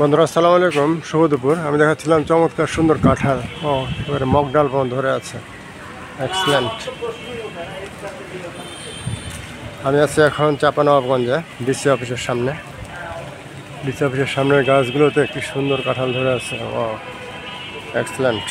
বন্ধুরা আসসালামু আলাইকুম, শুভ দুপুর। আমি দেখাচ্ছিলাম চমৎকার সুন্দর কাঁঠাল। এবারে মগ ডাল বন্ধ ধরে আছে, এক্সেলেন্ট। আমি আছি এখন চাঁপানবাবগঞ্জে ডিসি অফিসের সামনে। ডিসি অফিসের সামনের গাছগুলোতে একটি সুন্দর কাঁঠাল ধরে আছে। এক্সেলেন্ট।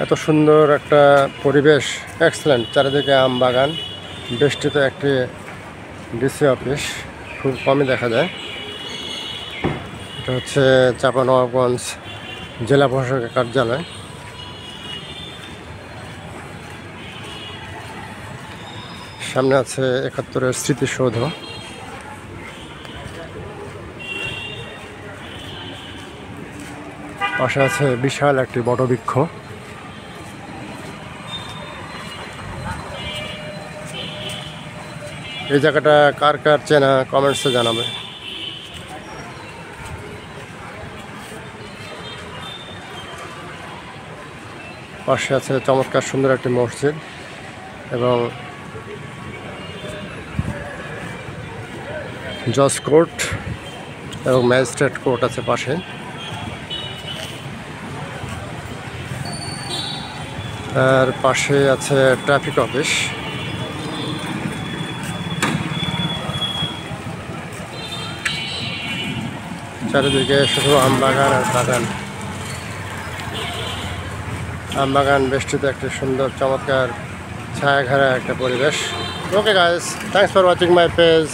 এত সুন্দর একটা পরিবেশ, এক্সেলেন্ট। চারিদিকে আম বাগান, বেষ্টিত একটি ডিসি অফিস, খুব কমই দেখা যায়। এটা হচ্ছে চাঁপানবাবগঞ্জ জেলা প্রশাসকের কার্যালয়। সামনে আছে ৭১-এর স্মৃতিসৌধ। পাশে আছে বিশাল একটি বটবৃক্ষ। এই জায়গাটা কার কার চেনা কমেন্টসে জানাবে। পাশে আছে চমৎকার সুন্দর একটি মসজিদ এবং জজ কোর্ট এবং ম্যাজিস্ট্রেট কোর্ট আছে পাশে। আর পাশে আছে ট্রাফিক অফিস। চারিদিকে শুধু আম বাগান আর বাগান, আম বাগান বেষ্টিত একটি সুন্দর চমৎকার ছায়া ঘেরা একটা পরিবেশ। Okay guys, thanks for watching my page.